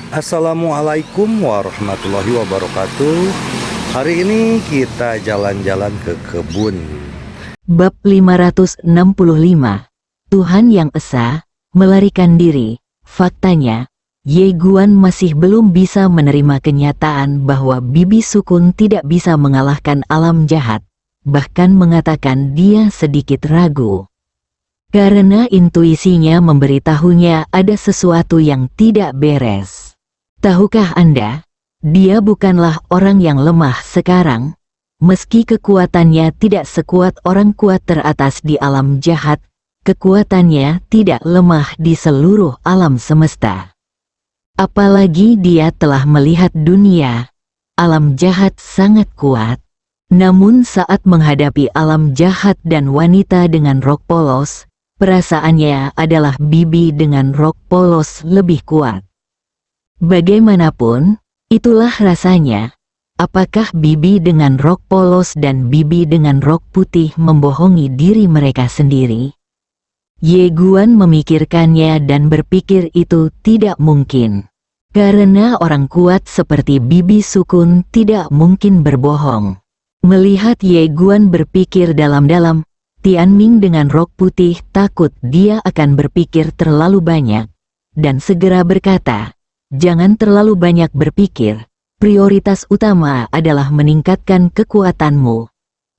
Assalamualaikum warahmatullahi wabarakatuh. Hari ini kita jalan-jalan ke kebun. Bab 565. Tuhan yang Esa melarikan diri. Faktanya, Ye Guan masih belum bisa menerima kenyataan bahwa Bibi Sukun tidak bisa mengalahkan alam jahat, bahkan mengatakan dia sedikit ragu. Karena intuisinya memberitahunya ada sesuatu yang tidak beres. Tahukah Anda, dia bukanlah orang yang lemah sekarang. Meski kekuatannya tidak sekuat orang kuat teratas di alam jahat, kekuatannya tidak lemah di seluruh alam semesta. Apalagi dia telah melihat dunia, alam jahat sangat kuat. Namun saat menghadapi alam jahat dan wanita dengan rok polos, perasaannya adalah Bibi dengan rok polos lebih kuat. Bagaimanapun, itulah rasanya. Apakah Bibi dengan rok polos dan Bibi dengan rok putih membohongi diri mereka sendiri? Ye Guan memikirkannya dan berpikir itu tidak mungkin. Karena orang kuat seperti Bibi Sukun tidak mungkin berbohong. Melihat Ye Guan berpikir dalam-dalam, Tianming dengan rok putih takut dia akan berpikir terlalu banyak, dan segera berkata, "Jangan terlalu banyak berpikir. Prioritas utama adalah meningkatkan kekuatanmu.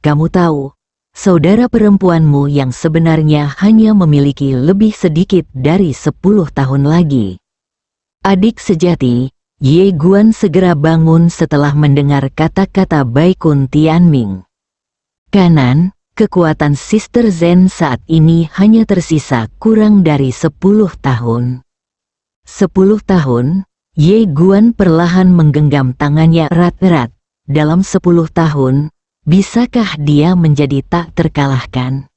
Kamu tahu, saudara perempuanmu yang sebenarnya hanya memiliki lebih sedikit dari 10 tahun lagi." Adik sejati, Ye Guan segera bangun setelah mendengar kata-kata Baikun Tianming. Kanan, kekuatan Sister Zen saat ini hanya tersisa kurang dari 10 tahun. 10 tahun, Ye Guan perlahan menggenggam tangannya erat-erat. Dalam 10 tahun, bisakah dia menjadi tak terkalahkan?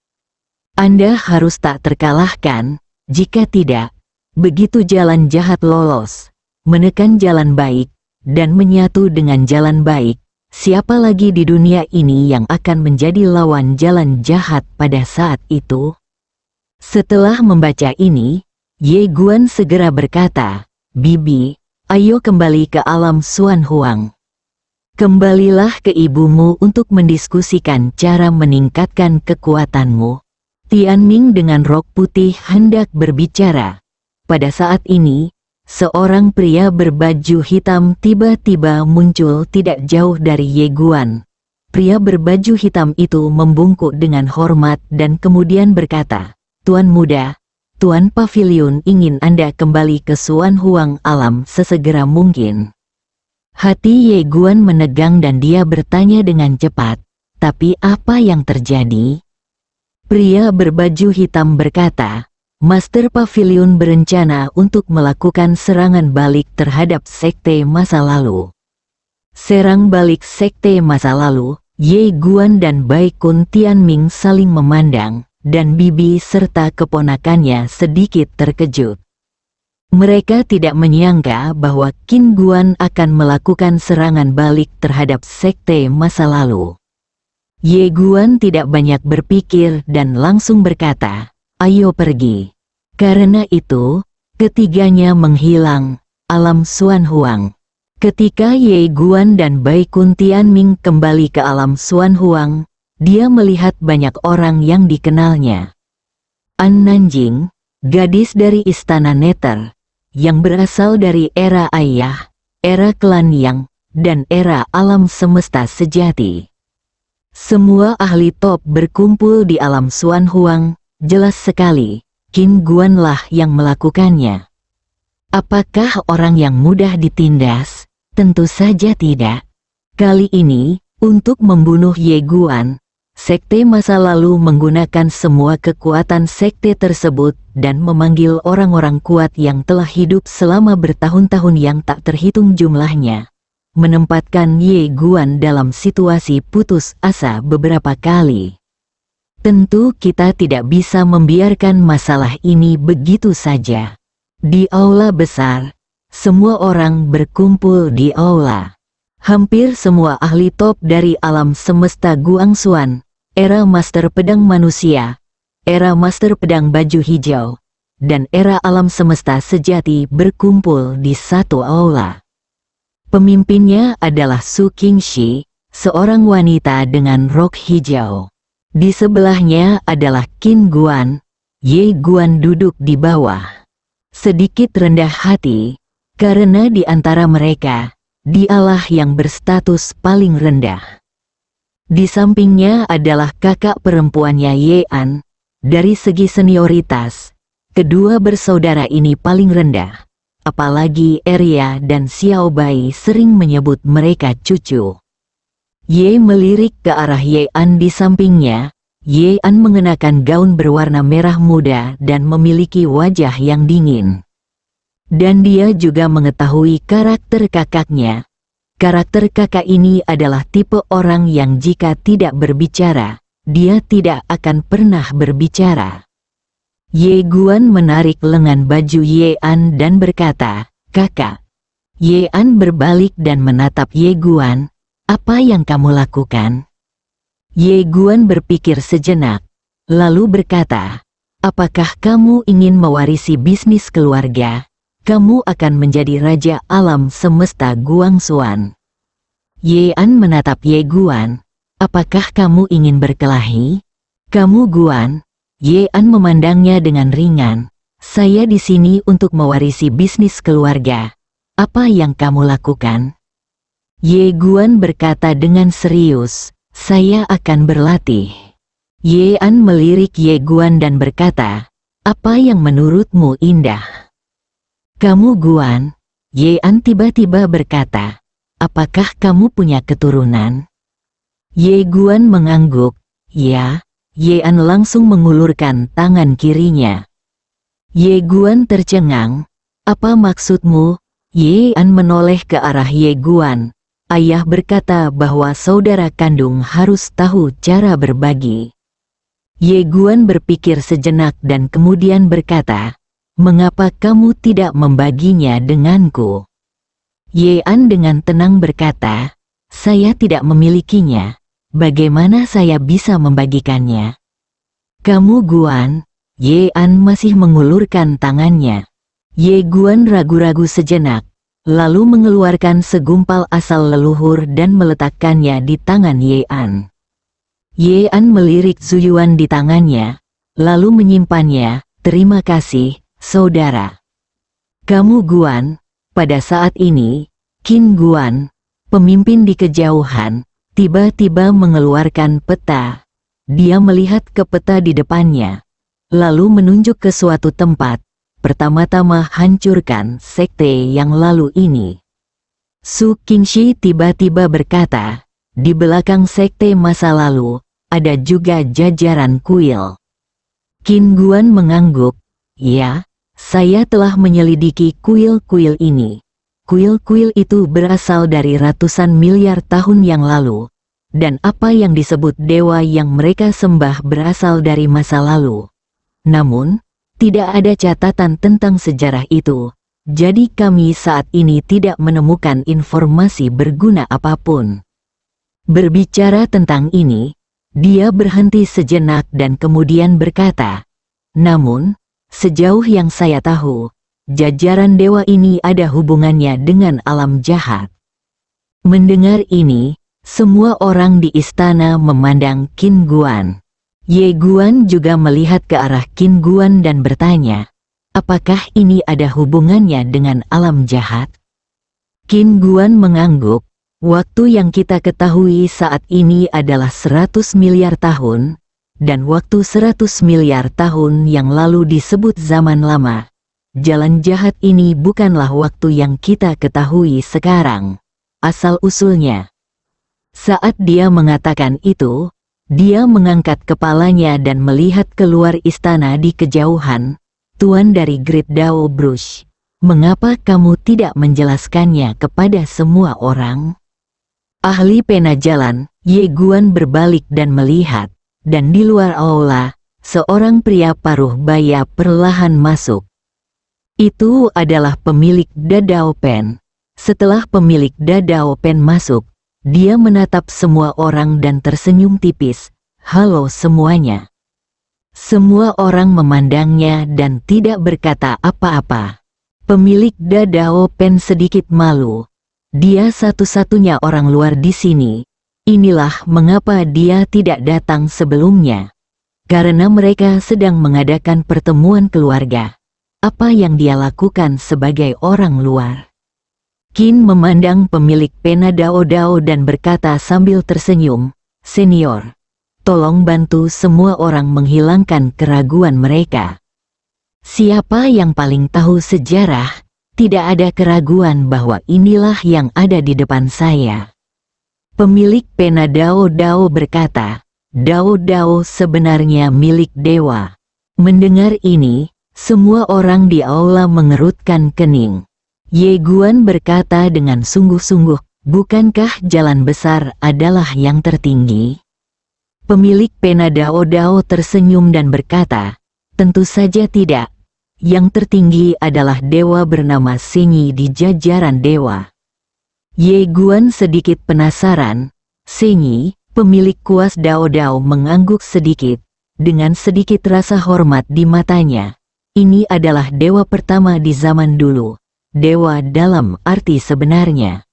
Anda harus tak terkalahkan, jika tidak, begitu jalan jahat lolos, menekan jalan baik, dan menyatu dengan jalan baik, siapa lagi di dunia ini yang akan menjadi lawan jalan jahat pada saat itu? Setelah membaca ini, Ye Guan segera berkata, "Bibi, ayo kembali ke alam Xuan Huang. Kembalilah ke ibumu untuk mendiskusikan cara meningkatkan kekuatanmu." Tianming dengan rok putih hendak berbicara. Pada saat ini, seorang pria berbaju hitam tiba-tiba muncul tidak jauh dari Ye Guan. Pria berbaju hitam itu membungkuk dengan hormat dan kemudian berkata, "Tuan muda, Tuan Pavilion ingin Anda kembali ke Xuan Huang alam sesegera mungkin." Hati Ye Guan menegang dan dia bertanya dengan cepat, "Tapi apa yang terjadi?" Pria berbaju hitam berkata, "Master Pavilion berencana untuk melakukan serangan balik terhadap sekte masa lalu." Serang balik sekte masa lalu, Ye Guan dan Baikun Tianming saling memandang, dan Bibi serta keponakannya sedikit terkejut. Mereka tidak menyangka bahwa Qin Guan akan melakukan serangan balik terhadap sekte masa lalu. Ye Guan tidak banyak berpikir dan langsung berkata, "Ayo pergi." Karena itu, ketiganya menghilang, alam Xuan Huang. Ketika Ye Guan dan Baikun Tianming kembali ke alam Xuan Huang, dia melihat banyak orang yang dikenalnya. An Nanjing, gadis dari Istana Nether, yang berasal dari era ayah, era klan Yang, dan era alam semesta sejati. Semua ahli top berkumpul di alam Xuan Huang. Jelas sekali, Qin Guan lah yang melakukannya. Apakah orang yang mudah ditindas? Tentu saja tidak. Kali ini, untuk membunuh Ye Guan, sekte masa lalu menggunakan semua kekuatan sekte tersebut dan memanggil orang-orang kuat yang telah hidup selama bertahun-tahun yang tak terhitung jumlahnya, menempatkan Ye Guan dalam situasi putus asa beberapa kali. Tentu kita tidak bisa membiarkan masalah ini begitu saja. Di aula besar, semua orang berkumpul di aula. Hampir semua ahli top dari alam semesta Guangxuan, era Master Pedang Manusia, era Master Pedang Baju Hijau, dan era alam semesta sejati berkumpul di satu aula. Pemimpinnya adalah Su Qingxi, seorang wanita dengan rok hijau. Di sebelahnya adalah Qin Guan. Ye Guan duduk di bawah. Sedikit rendah hati, karena di antara mereka, dialah yang berstatus paling rendah. Di sampingnya adalah kakak perempuannya Ye An. Dari segi senioritas, kedua bersaudara ini paling rendah. Apalagi Arya dan Xiao Bai sering menyebut mereka cucu. Ye melirik ke arah Ye An di sampingnya. Ye An mengenakan gaun berwarna merah muda dan memiliki wajah yang dingin. Dan dia juga mengetahui karakter kakaknya. Karakter kakak ini adalah tipe orang yang jika tidak berbicara, dia tidak akan pernah berbicara. Ye Guan menarik lengan baju Ye An dan berkata, "Kakak." Ye An berbalik dan menatap Ye Guan, "Apa yang kamu lakukan?" Ye Guan berpikir sejenak, lalu berkata, "Apakah kamu ingin mewarisi bisnis keluarga? Kamu akan menjadi raja alam semesta Guangxuan." Ye An menatap Ye Guan, "Apakah kamu ingin berkelahi?" "Kamu Guan?" Ye An memandangnya dengan ringan. "Saya di sini untuk mewarisi bisnis keluarga. Apa yang kamu lakukan?" Ye Guan berkata dengan serius, "Saya akan berlatih." Ye An melirik Ye Guan dan berkata, "Apa yang menurutmu indah?" "Kamu Guan?" Ye An tiba-tiba berkata, "Apakah kamu punya keturunan?" Ye Guan mengangguk, "Ya." Ye An langsung mengulurkan tangan kirinya. Ye Guan tercengang. "Apa maksudmu?" Ye An menoleh ke arah Ye Guan. Ayah berkata bahwa saudara kandung harus tahu cara berbagi. Ye Guan berpikir sejenak dan kemudian berkata, "Mengapa kamu tidak membaginya denganku?" Ye An dengan tenang berkata, "Saya tidak memilikinya. Bagaimana saya bisa membagikannya?" "Kamu Guan?" Ye An masih mengulurkan tangannya. Ye Guan ragu-ragu sejenak, lalu mengeluarkan segumpal asal leluhur dan meletakkannya di tangan Ye An. Ye An melirik Zuyuan di tangannya, lalu menyimpannya. "Terima kasih, saudara." "Kamu Guan?" Pada saat ini, Qin Guan, pemimpin di kejauhan, tiba-tiba mengeluarkan peta. Dia melihat ke peta di depannya, lalu menunjuk ke suatu tempat. "Pertama-tama hancurkan sekte yang lalu ini." Su Qingxi tiba-tiba berkata, "Di belakang sekte masa lalu, ada juga jajaran kuil." Qin Guan mengangguk, "Ya, saya telah menyelidiki kuil-kuil ini. Kuil-kuil itu berasal dari ratusan miliar tahun yang lalu, dan apa yang disebut dewa yang mereka sembah berasal dari masa lalu. Namun, tidak ada catatan tentang sejarah itu, jadi kami saat ini tidak menemukan informasi berguna apapun." Berbicara tentang ini, dia berhenti sejenak dan kemudian berkata, "Namun, sejauh yang saya tahu, jajaran dewa ini ada hubungannya dengan alam jahat." Mendengar ini, semua orang di istana memandang Qin Guan. Ye Guan juga melihat ke arah Qin Guan dan bertanya, "Apakah ini ada hubungannya dengan alam jahat?" Qin Guan mengangguk, "Waktu yang kita ketahui saat ini adalah 100 miliar tahun, dan waktu 100 miliar tahun yang lalu disebut zaman lama. Jalan jahat ini bukanlah waktu yang kita ketahui sekarang. Asal-usulnya." Saat dia mengatakan itu, dia mengangkat kepalanya dan melihat keluar istana di kejauhan. "Tuan dari Great Dao Brush, mengapa kamu tidak menjelaskannya kepada semua orang?" Ahli pena jalan, Ye Guan berbalik dan melihat, dan di luar aula, seorang pria paruh baya perlahan masuk. Itu adalah pemilik Dadao Pen. Setelah pemilik Dadao Pen masuk, dia menatap semua orang dan tersenyum tipis. "Halo semuanya." Semua orang memandangnya dan tidak berkata apa-apa. Pemilik Dadao Pen sedikit malu. Dia satu-satunya orang luar di sini. Inilah mengapa dia tidak datang sebelumnya. Karena mereka sedang mengadakan pertemuan keluarga. Apa yang dia lakukan sebagai orang luar? Qin memandang pemilik pena Dao Dao dan berkata sambil tersenyum, "Senior, tolong bantu semua orang menghilangkan keraguan mereka. Siapa yang paling tahu sejarah, tidak ada keraguan bahwa inilah yang ada di depan saya." Pemilik pena Dao Dao berkata, "Dao Dao sebenarnya milik dewa." Mendengar ini, semua orang di aula mengerutkan kening. Ye Guan berkata dengan sungguh-sungguh, "Bukankah jalan besar adalah yang tertinggi?" Pemilik pena Dao Dao tersenyum dan berkata, "Tentu saja tidak. Yang tertinggi adalah dewa bernama Senyi di jajaran dewa." Ye Guan sedikit penasaran. Senyi, pemilik kuas Dao Dao mengangguk sedikit, dengan sedikit rasa hormat di matanya. Ini adalah dewa pertama di zaman dulu. Dewa dalam arti sebenarnya.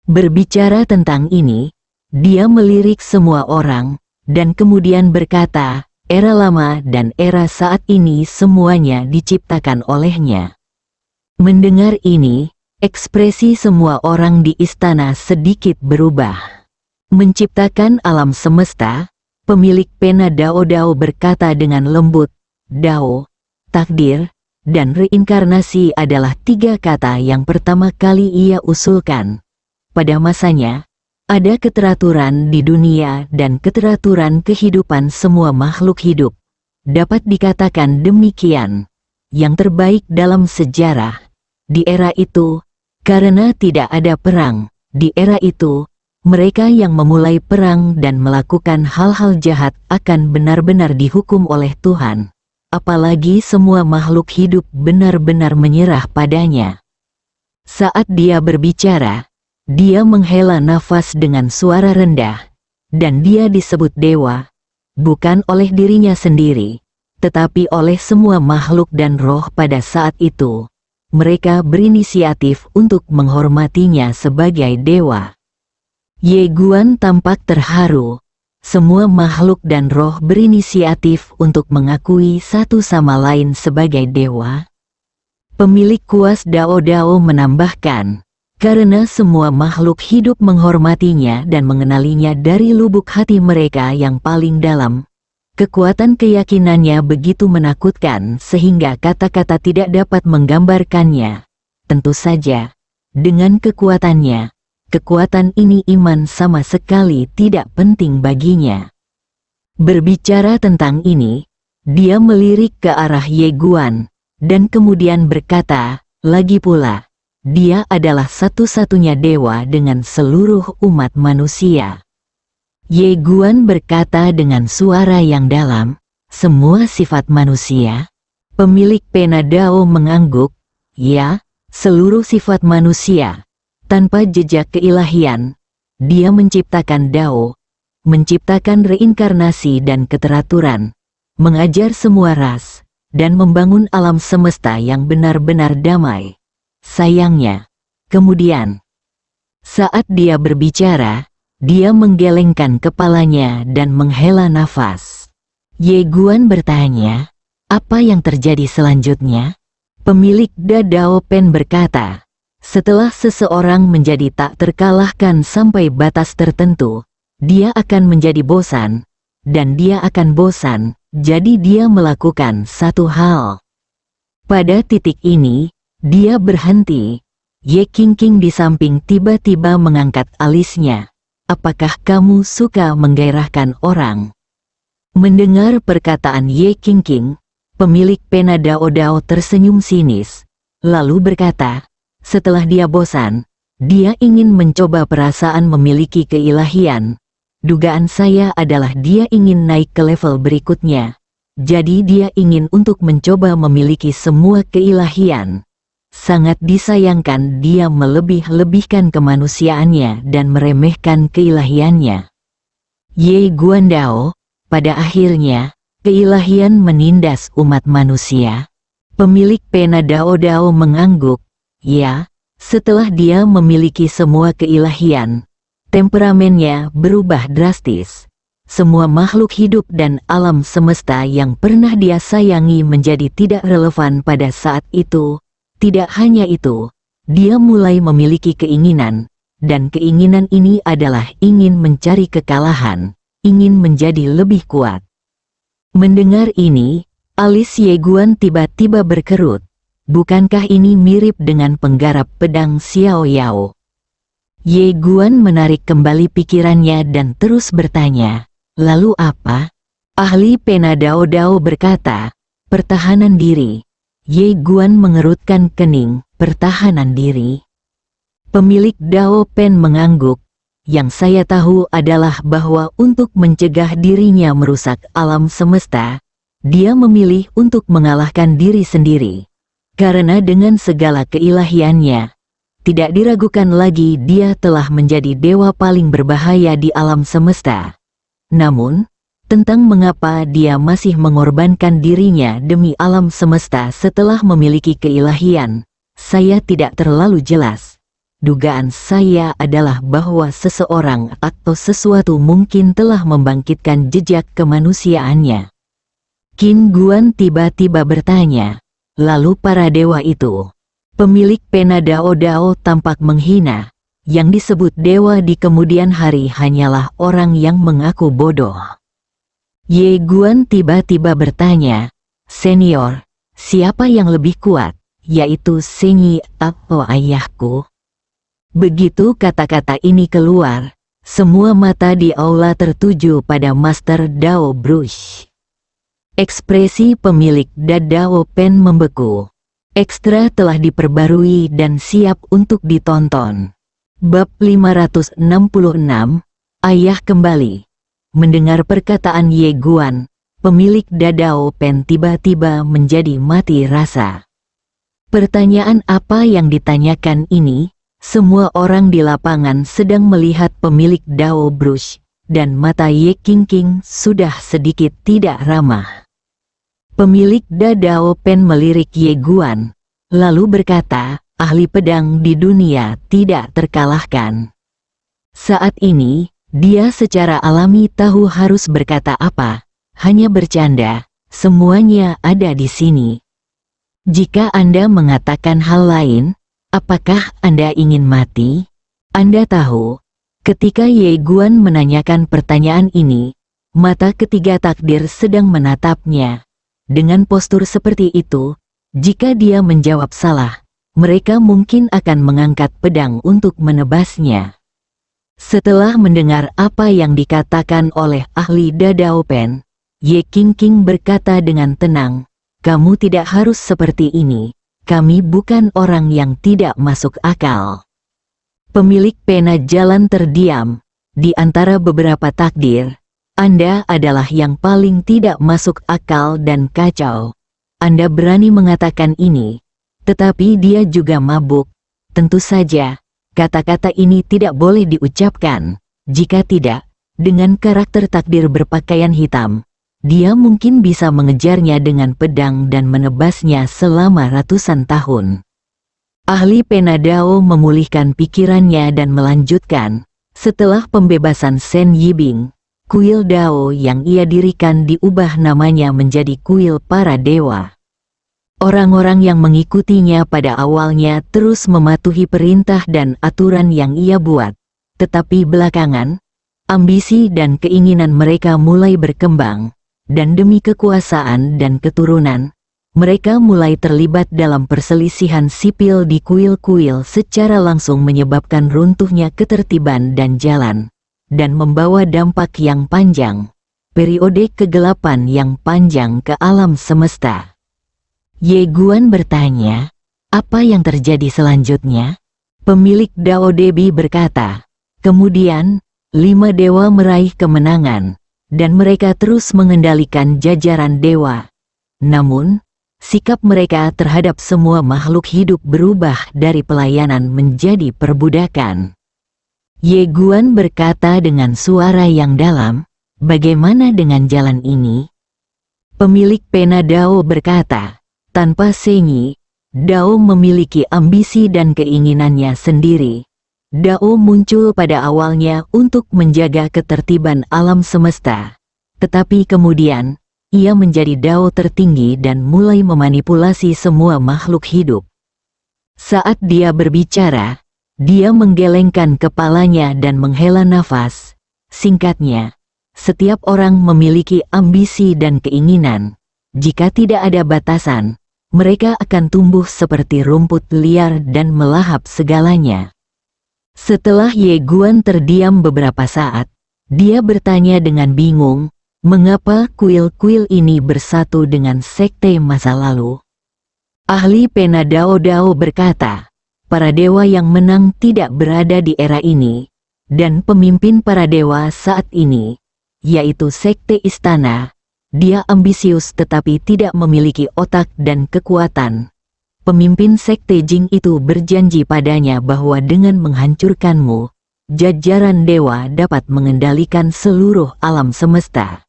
Berbicara tentang ini, dia melirik semua orang, dan kemudian berkata, era lama dan era saat ini semuanya diciptakan olehnya. Mendengar ini, ekspresi semua orang di istana sedikit berubah. Menciptakan alam semesta, pemilik pena Dao Dao berkata dengan lembut, "Dao, takdir, dan reinkarnasi adalah tiga kata yang pertama kali ia usulkan. Pada masanya, ada keteraturan di dunia dan keteraturan kehidupan semua makhluk hidup. Dapat dikatakan demikian. Yang terbaik dalam sejarah. Di era itu, karena tidak ada perang, di era itu, mereka yang memulai perang dan melakukan hal-hal jahat akan benar-benar dihukum oleh Tuhan. Apalagi semua makhluk hidup benar-benar menyerah padanya." Saat dia berbicara, dia menghela nafas dengan suara rendah, dan dia disebut dewa, bukan oleh dirinya sendiri, tetapi oleh semua makhluk dan roh pada saat itu. Mereka berinisiatif untuk menghormatinya sebagai dewa. Ye Guan tampak terharu. Semua makhluk dan roh berinisiatif untuk mengakui satu sama lain sebagai dewa. Pemilik kuas Dao Dao menambahkan, karena semua makhluk hidup menghormatinya dan mengenalinya dari lubuk hati mereka yang paling dalam. Kekuatan keyakinannya begitu menakutkan sehingga kata-kata tidak dapat menggambarkannya. Tentu saja, dengan kekuatannya, kekuatan ini iman sama sekali tidak penting baginya. Berbicara tentang ini, dia melirik ke arah Ye Guan, dan kemudian berkata, lagi pula, dia adalah satu-satunya dewa dengan seluruh umat manusia. Ye Guan berkata dengan suara yang dalam, semua sifat manusia. Pemilik pena Dao mengangguk, ya, seluruh sifat manusia. Tanpa jejak keilahian, dia menciptakan Dao, menciptakan reinkarnasi dan keteraturan, mengajar semua ras, dan membangun alam semesta yang benar-benar damai. Sayangnya, kemudian, saat dia berbicara, dia menggelengkan kepalanya dan menghela nafas. Ye Guan bertanya, apa yang terjadi selanjutnya? Pemilik Dadao Pen berkata, setelah seseorang menjadi tak terkalahkan sampai batas tertentu, dia akan menjadi bosan, dan dia akan bosan, jadi dia melakukan satu hal. Pada titik ini, dia berhenti. Ye Qingqing di samping tiba-tiba mengangkat alisnya. Apakah kamu suka menggairahkan orang? Mendengar perkataan Ye Qingqing, pemilik pena Dao Dao tersenyum sinis, lalu berkata, setelah dia bosan, dia ingin mencoba perasaan memiliki keilahian. Dugaan saya adalah dia ingin naik ke level berikutnya. Jadi dia ingin untuk mencoba memiliki semua keilahian. Sangat disayangkan dia melebih-lebihkan kemanusiaannya dan meremehkan keilahiannya. Ye Guandao, pada akhirnya, Keilahian menindas umat manusia. Pemilik pena Dao Dao mengangguk. Ya, setelah dia memiliki semua keilahian, temperamennya berubah drastis. Semua makhluk hidup dan alam semesta yang pernah dia sayangi menjadi tidak relevan pada saat itu. Tidak hanya itu, dia mulai memiliki keinginan, dan keinginan ini adalah ingin mencari kekalahan, ingin menjadi lebih kuat. Mendengar ini, alis Ye Guan tiba-tiba berkerut. Bukankah ini mirip dengan penggarap pedang Xiao Yao? Ye Guan menarik kembali pikirannya dan terus bertanya, lalu apa? Ahli pena Dao Dao berkata, pertahanan diri. Ye Guan mengerutkan kening, pertahanan diri. Pemilik Dao Pen mengangguk. Yang saya tahu adalah bahwa untuk mencegah dirinya merusak alam semesta, dia memilih untuk mengalahkan diri sendiri. Karena dengan segala keilahiannya, tidak diragukan lagi dia telah menjadi dewa paling berbahaya di alam semesta. Namun, tentang mengapa dia masih mengorbankan dirinya demi alam semesta setelah memiliki keilahian, saya tidak terlalu jelas. Dugaan saya adalah bahwa seseorang atau sesuatu mungkin telah membangkitkan jejak kemanusiaannya. Qin Guan tiba-tiba bertanya, lalu para dewa itu? Pemilik pena Dao Dao tampak menghina. Yang disebut dewa di kemudian hari hanyalah orang yang mengaku bodoh. Ye Guan tiba-tiba bertanya, senior, siapa yang lebih kuat, yaitu Senyi atau ayahku? Begitu kata-kata ini keluar, semua mata di aula tertuju pada Master Dao Brush. Ekspresi pemilik Dao Pen membeku. Ekstra telah diperbarui dan siap untuk ditonton. Bab 566, Ayah Kembali. Mendengar perkataan Ye Guan, pemilik Dao Pen tiba-tiba menjadi mati rasa. Pertanyaan apa yang ditanyakan ini? Semua orang di lapangan sedang melihat pemilik Dao Brush, dan mata Ye Qingqing sudah sedikit tidak ramah. Pemilik Dao Pen melirik Ye Guan, lalu berkata, ahli pedang di dunia tidak terkalahkan. Saat ini, dia secara alami tahu harus berkata apa, hanya bercanda, semuanya ada di sini. Jika Anda mengatakan hal lain, apakah Anda ingin mati? Anda tahu, ketika Ye Guan menanyakan pertanyaan ini, mata ketiga takdir sedang menatapnya. Dengan postur seperti itu, jika dia menjawab salah, mereka mungkin akan mengangkat pedang untuk menebasnya. Setelah mendengar apa yang dikatakan oleh ahli Dao Pen, Ye Qingqing berkata dengan tenang, kamu tidak harus seperti ini. Kami bukan orang yang tidak masuk akal. Pemilik pena jalan terdiam. Di antara beberapa takdir, Anda adalah yang paling tidak masuk akal dan kacau. Anda berani mengatakan ini, tetapi dia juga mabuk. Tentu saja, kata-kata ini tidak boleh diucapkan. Jika tidak, dengan karakter takdir berpakaian hitam, dia mungkin bisa mengejarnya dengan pedang dan menebasnya selama ratusan tahun. Ahli pena Dao memulihkan pikirannya dan melanjutkan, setelah pembebasan Shen Yibing, kuil Dao yang ia dirikan diubah namanya menjadi kuil para dewa. Orang-orang yang mengikutinya pada awalnya terus mematuhi perintah dan aturan yang ia buat, tetapi belakangan, ambisi dan keinginan mereka mulai berkembang. Dan demi kekuasaan dan keturunan, mereka mulai terlibat dalam perselisihan sipil di kuil-kuil secara langsung menyebabkan runtuhnya ketertiban dan jalan, dan membawa dampak yang panjang, periode kegelapan yang panjang ke alam semesta. Ye Guan bertanya, apa yang terjadi selanjutnya? Pemilik Dao Debi berkata, kemudian, 5 dewa meraih kemenangan. Dan mereka terus mengendalikan jajaran dewa. Namun, sikap mereka terhadap semua makhluk hidup berubah dari pelayanan menjadi perbudakan. Ye Guan berkata dengan suara yang dalam, bagaimana dengan jalan ini? Pemilik pena Dao berkata, tanpa sengi, Dao memiliki ambisi dan keinginannya sendiri. Dao muncul pada awalnya untuk menjaga ketertiban alam semesta. Tetapi kemudian, ia menjadi Dao tertinggi dan mulai memanipulasi semua makhluk hidup. Saat dia berbicara, dia menggelengkan kepalanya dan menghela nafas. Singkatnya, setiap orang memiliki ambisi dan keinginan. Jika tidak ada batasan, mereka akan tumbuh seperti rumput liar dan melahap segalanya. Setelah Ye Guan terdiam beberapa saat, dia bertanya dengan bingung, mengapa kuil-kuil ini bersatu dengan sekte masa lalu? Ahli pena Dao berkata, para dewa yang menang tidak berada di era ini, dan pemimpin para dewa saat ini, yaitu sekte istana, dia ambisius tetapi tidak memiliki otak dan kekuatan. Pemimpin sekte Jing itu berjanji padanya bahwa dengan menghancurkanmu, jajaran dewa dapat mengendalikan seluruh alam semesta.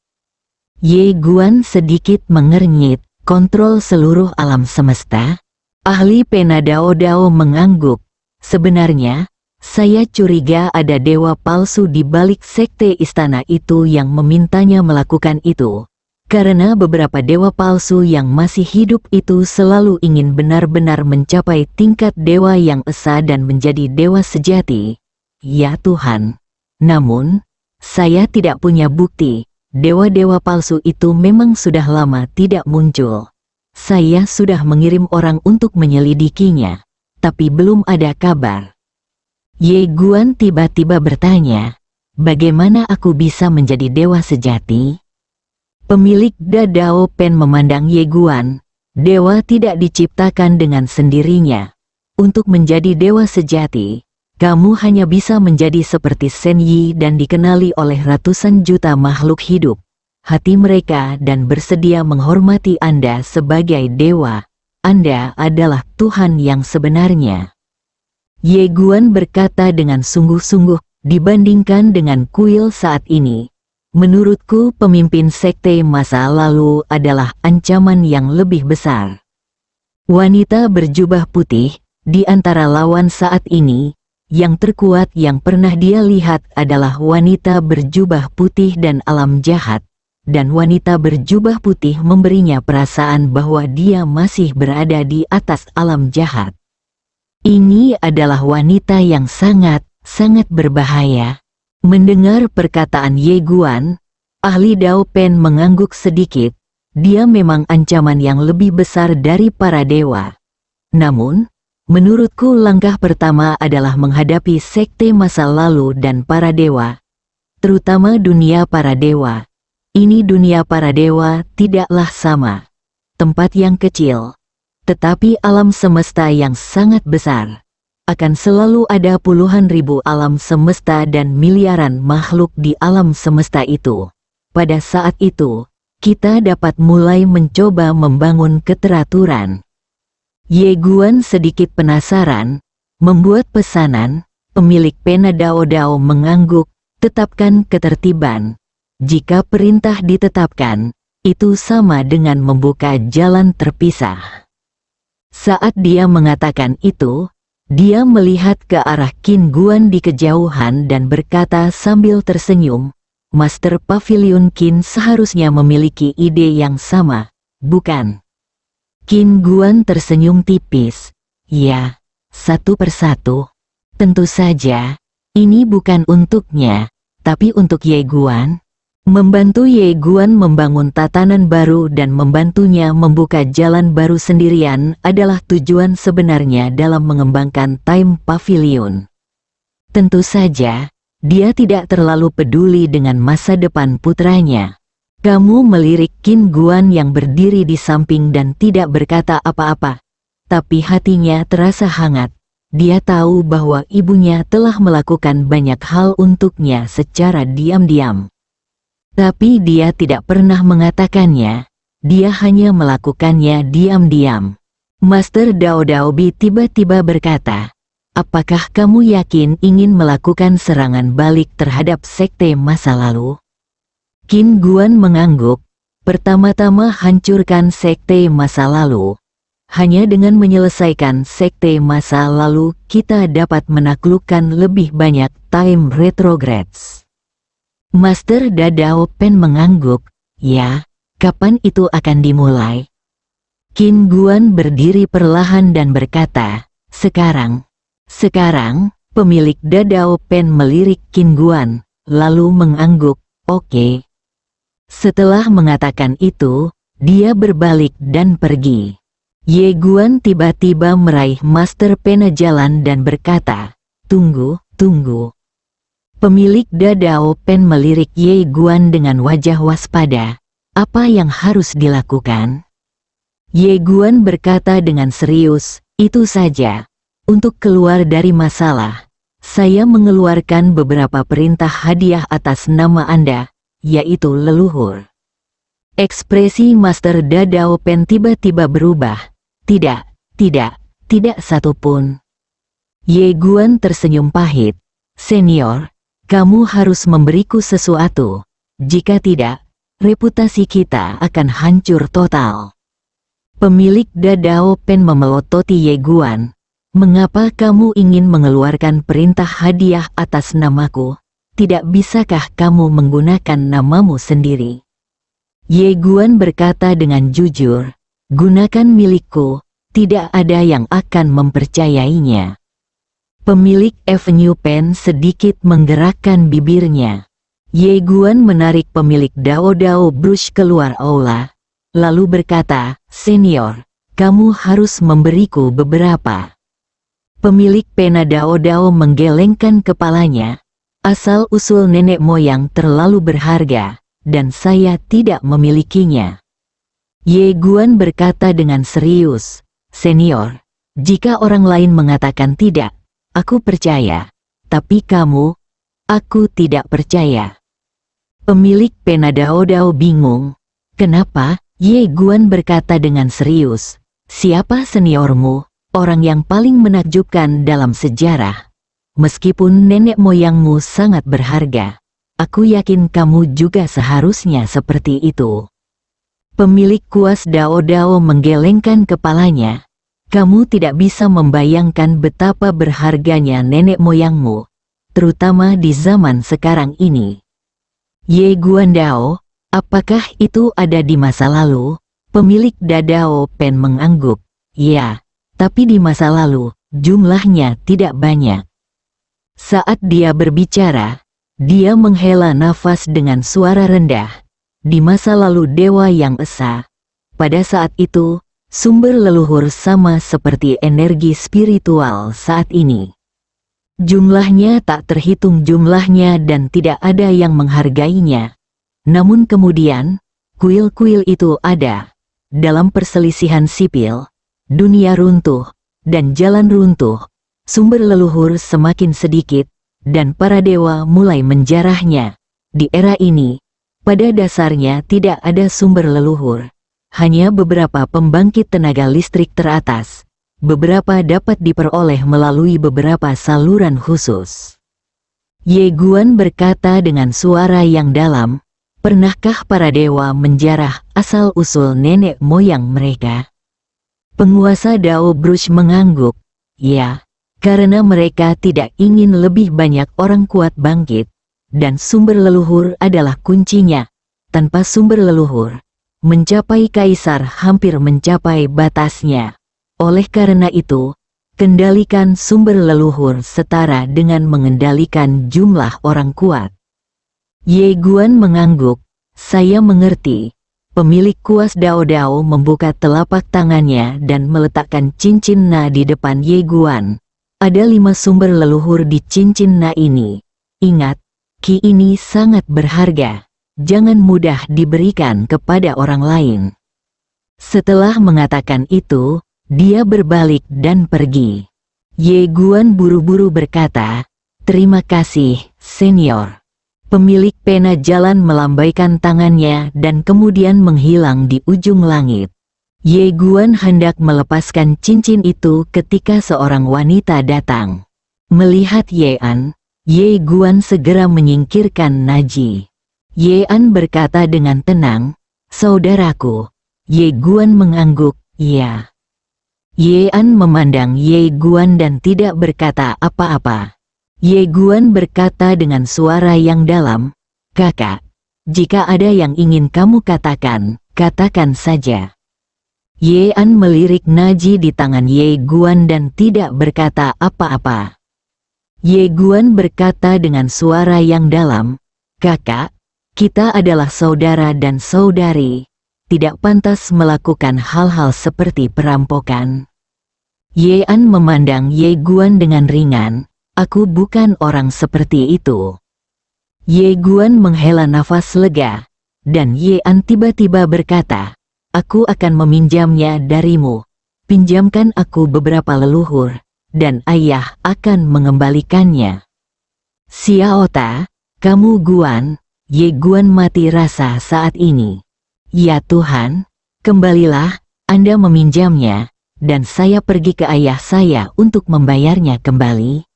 Ye Guan sedikit mengernyit, kontrol seluruh alam semesta? Ahli pena Dao mengangguk. Sebenarnya, saya curiga ada dewa palsu di balik sekte istana itu yang memintanya melakukan itu. Karena beberapa dewa palsu yang masih hidup itu selalu ingin benar-benar mencapai tingkat dewa yang esa dan menjadi dewa sejati. Ya Tuhan. Namun, saya tidak punya bukti. Dewa-dewa palsu itu memang sudah lama tidak muncul. Saya sudah mengirim orang untuk menyelidikinya, tapi belum ada kabar. Ye Guan tiba-tiba bertanya, bagaimana aku bisa menjadi dewa sejati? Pemilik Dao Pen memandang Ye Guan, dewa tidak diciptakan dengan sendirinya. Untuk menjadi dewa sejati, kamu hanya bisa menjadi seperti Shen Yi dan dikenali oleh ratusan juta makhluk hidup. Hati mereka dan bersedia menghormati Anda sebagai dewa. Anda adalah Tuhan yang sebenarnya. Ye Guan berkata dengan sungguh-sungguh, dibandingkan dengan kuil saat ini, menurutku pemimpin sekte masa lalu adalah ancaman yang lebih besar. Wanita berjubah putih, di antara lawan saat ini, yang terkuat yang pernah dia lihat adalah wanita berjubah putih dan alam jahat, dan wanita berjubah putih memberinya perasaan bahwa dia masih berada di atas alam jahat. Ini adalah wanita yang sangat berbahaya. Mendengar perkataan Ye Guan, ahli Dao Pen mengangguk sedikit. Dia memang ancaman yang lebih besar dari para dewa. Namun, menurutku langkah pertama adalah menghadapi sekte masa lalu dan para dewa. Terutama dunia para dewa. Ini dunia para dewa tidaklah sama. Tempat yang kecil, tetapi alam semesta yang sangat besar. Akan selalu ada puluhan ribu alam semesta dan miliaran makhluk di alam semesta itu. Pada saat itu, kita dapat mulai mencoba membangun keteraturan. Ye Guan sedikit penasaran, membuat pesanan. Pemilik pena Dao mengangguk, tetapkan ketertiban. Jika perintah ditetapkan, itu sama dengan membuka jalan terpisah. Saat dia mengatakan itu, dia melihat ke arah Qin Guan di kejauhan dan berkata sambil tersenyum, Master Pavilion Qin seharusnya memiliki ide yang sama, bukan? Qin Guan tersenyum tipis. Ya, satu persatu. Tentu saja, ini bukan untuknya, tapi untuk Ye Guan. Membantu Ye Guan membangun tatanan baru dan membantunya membuka jalan baru sendirian adalah tujuan sebenarnya dalam mengembangkan Time Pavilion. Tentu saja, dia tidak terlalu peduli dengan masa depan putranya. Kamu melirik Qin Guan yang berdiri di samping dan tidak berkata apa-apa. Tapi hatinya terasa hangat. Dia tahu bahwa ibunya telah melakukan banyak hal untuknya secara diam-diam. Tapi dia tidak pernah mengatakannya, dia hanya melakukannya diam-diam. Master Dao Bi tiba-tiba berkata, apakah kamu yakin ingin melakukan serangan balik terhadap sekte masa lalu? Qin Guan mengangguk, Pertama-tama hancurkan sekte masa lalu. Hanya dengan menyelesaikan sekte masa lalu, kita dapat menaklukkan lebih banyak time retrogrades. Master Dadao Pen mengangguk. Ya, kapan itu akan dimulai? Qin Guan berdiri perlahan dan berkata, sekarang. Sekarang, pemilik Dadao Pen melirik Qin Guan, lalu mengangguk, oke. Setelah mengatakan itu, dia berbalik dan pergi. Ye Guan tiba-tiba meraih Master Pena jalan dan berkata, tunggu, tunggu. Pemilik Dadao Pen melirik Ye Guan dengan wajah waspada. Apa yang harus dilakukan? Ye Guan berkata dengan serius, itu saja. Untuk keluar dari masalah, saya mengeluarkan beberapa perintah hadiah atas nama Anda, yaitu leluhur. Ekspresi Master Dadao Pen tiba-tiba berubah. Tidak satupun. Ye Guan tersenyum pahit. Senior, kamu harus memberiku sesuatu. Jika tidak, reputasi kita akan hancur total. Pemilik Dadao Pen memelototi Ye Guan. Mengapa kamu ingin mengeluarkan perintah hadiah atas namaku? Tidak bisakah kamu menggunakan namamu sendiri? Ye Guan berkata dengan jujur. Gunakan milikku, tidak ada yang akan mempercayainya. Pemilik Avenue Pen sedikit menggerakkan bibirnya. Ye Guan menarik pemilik Dao Dao Brush keluar aula, lalu berkata, senior, kamu harus memberiku beberapa. Pemilik pena Dao Dao menggelengkan kepalanya. Asal-usul nenek moyang terlalu berharga, dan saya tidak memilikinya. Ye Guan berkata dengan serius, senior, jika orang lain mengatakan tidak, aku percaya, tapi kamu, aku tidak percaya. Pemilik pena Dao Dao bingung. Kenapa? Ye Guan berkata dengan serius, siapa seniormu, orang yang paling menakjubkan dalam sejarah? Meskipun nenek moyangmu sangat berharga, aku yakin kamu juga seharusnya seperti itu. Pemilik kuas Dao Dao menggelengkan kepalanya. Kamu tidak bisa membayangkan betapa berharganya nenek moyangmu, terutama di zaman sekarang ini. Ye Guan Dao, apakah itu ada di masa lalu? Pemilik Dadao Pen mengangguk. Ya, tapi di masa lalu, jumlahnya tidak banyak. Saat dia berbicara, dia menghela nafas dengan suara rendah. Di masa lalu Dewa yang Esa, pada saat itu, sumber leluhur sama seperti energi spiritual saat ini. Jumlahnya tak terhitung jumlahnya dan tidak ada yang menghargainya. Namun kemudian, kuil-kuil itu ada. Dalam perselisihan sipil, dunia runtuh, dan jalan runtuh, sumber leluhur semakin sedikit, dan para dewa mulai menjarahnya. Di era ini, pada dasarnya tidak ada sumber leluhur, hanya beberapa pembangkit tenaga listrik teratas. Beberapa dapat diperoleh melalui beberapa saluran khusus. Ye Guan berkata dengan suara yang dalam, pernahkah para dewa menjarah asal-usul nenek moyang mereka? Penguasa Dao Brush mengangguk, ya, karena mereka tidak ingin lebih banyak orang kuat bangkit. Dan sumber leluhur adalah kuncinya. Tanpa sumber leluhur, mencapai kaisar hampir mencapai batasnya. Oleh karena itu, kendalikan sumber leluhur setara dengan mengendalikan jumlah orang kuat. Ye Guan mengangguk, saya mengerti. Pemilik kuas Dao Dao membuka telapak tangannya dan meletakkan cincin Na di depan Ye Guan. Ada 5 sumber leluhur di cincin Na ini. Ingat, Ki ini sangat berharga, jangan mudah diberikan kepada orang lain. Setelah mengatakan itu, dia berbalik dan pergi. Ye Guan buru-buru berkata, terima kasih, senior. Pemilik pena jalan melambaikan tangannya dan kemudian menghilang di ujung langit. Ye Guan hendak melepaskan cincin itu ketika seorang wanita datang. Melihat Ye An, Ye Guan segera menyingkirkan Naji. Ye An berkata dengan tenang, Saudaraku, Ye Guan mengangguk, ya. Ye An memandang Ye Guan dan tidak berkata apa-apa. Ye Guan berkata dengan suara yang dalam, "Kakak, jika ada yang ingin kamu katakan, katakan saja." Ye An melirik Naji di tangan Ye Guan dan tidak berkata apa-apa. Ye Guan berkata dengan suara yang dalam, "Kakak, kita adalah saudara dan saudari, tidak pantas melakukan hal-hal seperti perampokan." Ye An memandang Ye Guan dengan ringan, "Aku bukan orang seperti itu." Ye Guan menghela nafas lega, dan Ye An tiba-tiba berkata, "Aku akan meminjamnya darimu. Pinjamkan aku beberapa leluhur, dan ayah akan mengembalikannya." "Xiaota, kamu Guan." Ye Guan mati rasa saat ini. "Ya Tuhan, kembalilah, Anda meminjamnya, dan saya pergi ke ayah saya untuk membayarnya kembali."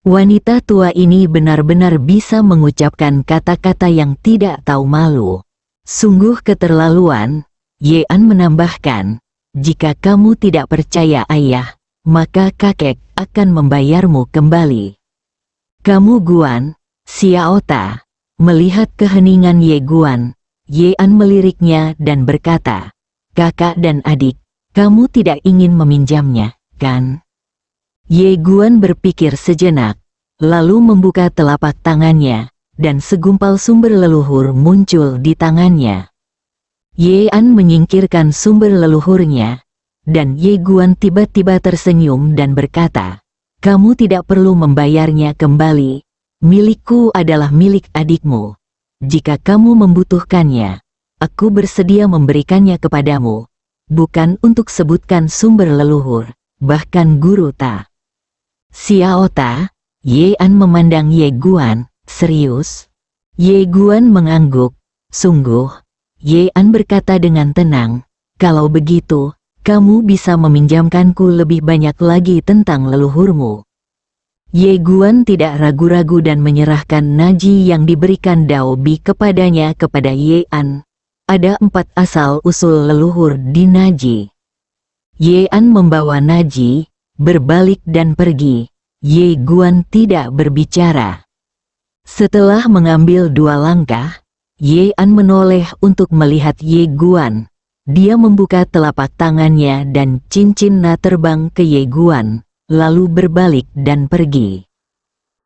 Wanita tua ini benar-benar bisa mengucapkan kata-kata yang tidak tahu malu. Sungguh keterlaluan. Ye An menambahkan, "Jika kamu tidak percaya ayah, maka kakek akan membayarmu kembali." "Kamu Guan, Xiaota." Melihat keheningan Ye Guan, Ye An meliriknya dan berkata, "Kakak dan adik, kamu tidak ingin meminjamnya, kan?" Ye Guan berpikir sejenak, lalu membuka telapak tangannya, dan segumpal sumber leluhur muncul di tangannya. Ye An menyingkirkan sumber leluhurnya, dan Ye Guan tiba-tiba tersenyum dan berkata, "Kamu tidak perlu membayarnya kembali. Milikku adalah milik adikmu. Jika kamu membutuhkannya, aku bersedia memberikannya kepadamu, bukan untuk sebutkan sumber leluhur, bahkan guru ta." "Xiaota?" Ye An memandang Ye Guan, "Serius?" Ye Guan mengangguk, "Sungguh." Ye An berkata dengan tenang, "Kalau begitu, kamu bisa meminjamkanku lebih banyak lagi tentang leluhurmu." Ye Guan tidak ragu-ragu dan menyerahkan Naji yang diberikan Dao Bi kepadanya kepada Ye An. Ada 4 asal-usul leluhur di Naji. Ye An membawa Naji, berbalik dan pergi. Ye Guan tidak berbicara. Setelah mengambil 2 langkah, Ye An menoleh untuk melihat Ye Guan. Dia membuka telapak tangannya dan cincin Na terbang ke Ye Guan, lalu berbalik dan pergi.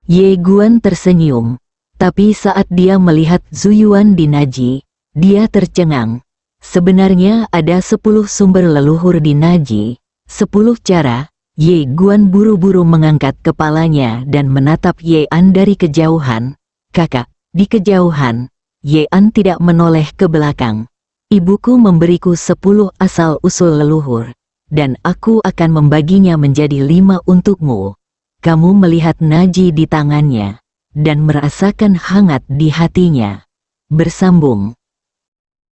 Ye Guan tersenyum, tapi saat dia melihat Zuyuan di Naji, dia tercengang. Sebenarnya ada 10 sumber leluhur di Naji, 10 cara. Ye Guan buru-buru mengangkat kepalanya dan menatap Ye An dari kejauhan. "Kakak." Di kejauhan, Ye An tidak menoleh ke belakang. "Ibuku memberiku 10 asal-usul leluhur, dan aku akan membaginya menjadi 5 untukmu." Kamu melihat Naji di tangannya, dan merasakan hangat di hatinya. Bersambung.